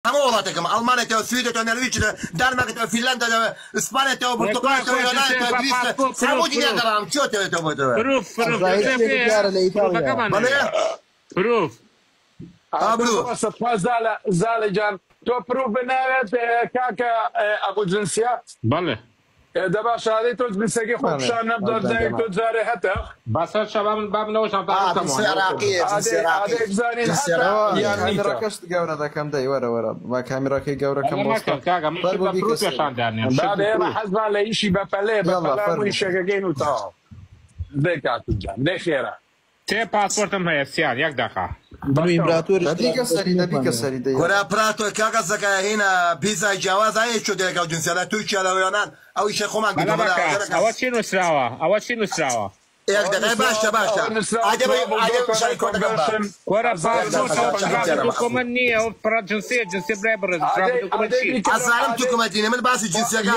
همه وڵاتێکم ئەڵمانێتەوە سویدێتەوە نەرویجێتەوە دانمارکێتەوە فینلاندەوە ئیسپانێتەوە پورتوگالێتەوە یۆنانێتەوە گریسە هەموو دنیا گەڕام چۆتەوێتەوە بۆتەوە پروف زالي جان تو بروف بناوێت کاکە ئەبوو جنسیە بەڵێ دەبا شادەی تۆ جنسێکی خۆپشان نەبدۆ دایک تۆ جارێ هەتە بەسەر شەباب بابنەوەشان کامێراکەش گەورە دەکەم دەی وەرە وەرە با کامێراکەی گەورەکەم ئێمە حەزمان لە ئیشی بەپەلێ بەپەلەی شەکەگەین و تاواو دەی کاتوجان دەی خێرە تێ پاسپۆرتم هەیە سیان یەک دەقا وەرە پراتۆ کاکە زەکای هینە پیزای جیاواز هەیە چۆ دێکەوت جنسیە لە تورکیا لە یۆنان ئەو ئیشە خۆمان ئەوە چی نووسراوە ئەوە چی نووسراوە یک دقیقه باشە وەرە دوکومنت نییە ئەو جنسیە جنسی برای بڕێز ئەزانم دوکومنتینە من باسی جنسیەکەم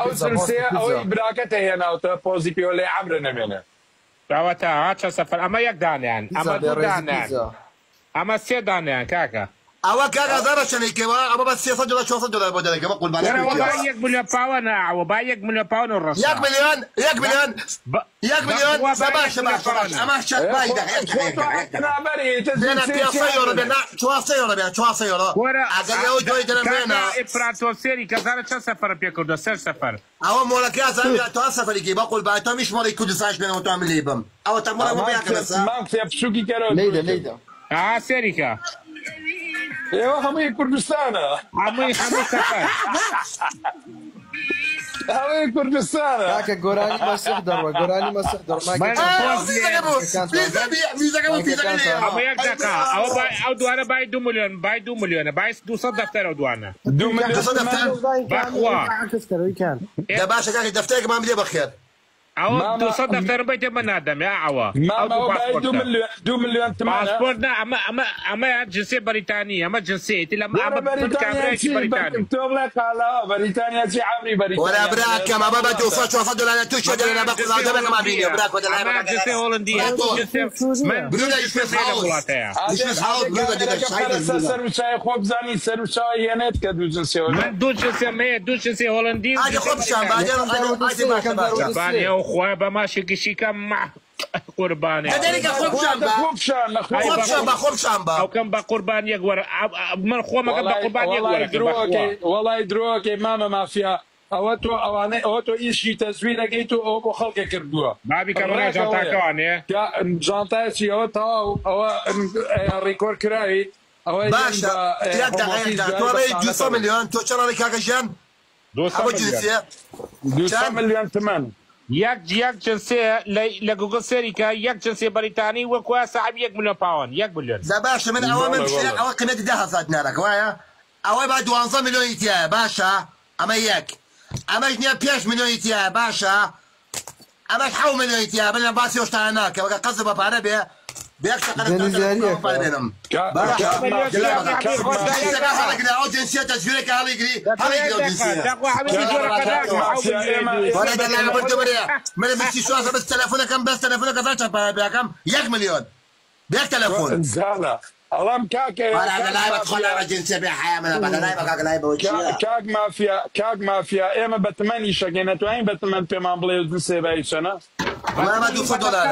ئەو جنسیە ئەوەی براکەتە هێناوتە پۆزی پێوە لێ عەمرە نەمێنێ داوەتە هاچە سەفەر ئەمە یەک دانیان ئەمە دوو دانیان ئەمە سێ دانیان کاکە ئەوە کاکە زارە شەنێکەوە ئەمە بە 300 دلار 400 دلار بۆ دەدەکەمە قوربانی یەک ملیۆن پاوە ناوە با 1 ملیۆن پاون و ڕەش 1 ملیۆن باشە ئەمە شەت بای دەکەن 400 یۆرۆ بێن 400 یۆرۆ ئەگەر ئەو دوای دەرەمێنە ئیمپراتۆر کەزانە چەند سەفەرە پێ کردووە سەر سەفەر ئەوە مۆڵەکە ئازانە تو سەفەرێکی بە قوربانی تۆ میش مۆڵی کوردستانش بێنەوە تو من لێ بم ئەوە تا مۆڵە بۆ یاکەسە مام کتێبچووکی کەرەوە لێیدە سێریکە ئێوە هەمووی کوردستانە هەمووی سەفەر هەمووی کوردستانە کاکە گۆرانی مەسیح دەڕوە گۆرانی مەسیح دەڕوە ئەمە یەک دەکا ئەو دوانە بای 2 ملیۆن بای 2 ملیۆنە بای 200 دەفتەرە دوانە 2 ملیۆن بەخوا باشە کاکە دەفتەرێکمان بدێ بەخێر ئەو 200 دەفتەر بیتێ من نادەمێ ئەوە 2 ملیۆن پاسپۆرت ئەمە جنسێ بەریتانی ئەمە جنسێتی لە کابراایکی بەریتانی تۆ بڵێ کاڵاوە بەریتانیا چی عەمری بەریتانیا وەرە براکەم ئەمە بە 200 400 دلار تو چێ دەرێنە بە قوڵاوە دەبێکەمان بینێ براکۆ دەلای جنسێ هۆڵندیە سەرچای خۆ بزانی سەرچاوی هێنێت کە دوو جنسێەوە من دوو جنسێم هەیە دوو جنسێ هۆڵندی خۆی بە ماشێکیشی کەم قوربانێ ئەوکەم بە قوربان یەک وەرە من خۆمەکەم بە قوربان یەک وەرە وەڵای درۆکەی مامە مافیا ئەوە تۆ ئەوانەی ئەوە تۆ ئیشی تەزویرەکەی تۆ ئەوە بۆ خەڵکێ کردووە بابی کەمەرا جانتاکەوانێ جانتایەکی ئەوە تەواو ئەوە ڕیکۆرد کراوی ئەوەی باشە تۆڵی 200 ملیۆن تۆ چەڵی کاکەژیان 200 ملیۆن تمەن یەک جنسێ لە گوگڵ سێریکە یەک جنسێ بەریتانی وەکوە ساحب 1 ملیۆن پاوەند 1 ملیۆن باشە من ئەوە من ئەوە قیمەتی 10,000 دینارەکە وایە ئەوەی با 12 ملیۆنی تایە باشە ئەمە یەک ئەمەش نییە 5 ملیۆنی تایە باشە ئەمەش 7 ملیۆنی تایە بنە باسی هۆشتانە ناکە وەکە قەزە بە پارە بێ بێک بێنم ئەو جنسیە تەزویرێکە هەڵیگری من بچی سوازە بەس تەلەفۆنەکەم بەس تەلەفۆنەکە زارچە پارە بیاکەم 1 ملیۆن بێک تەلەفۆن ئەڵام کاکە کاک مافیا ئێمە بە تمەنی شەکەین نەتوانین بە تمەن پێمان بڵێ جنسێ بای چەنە؟ 200 دلار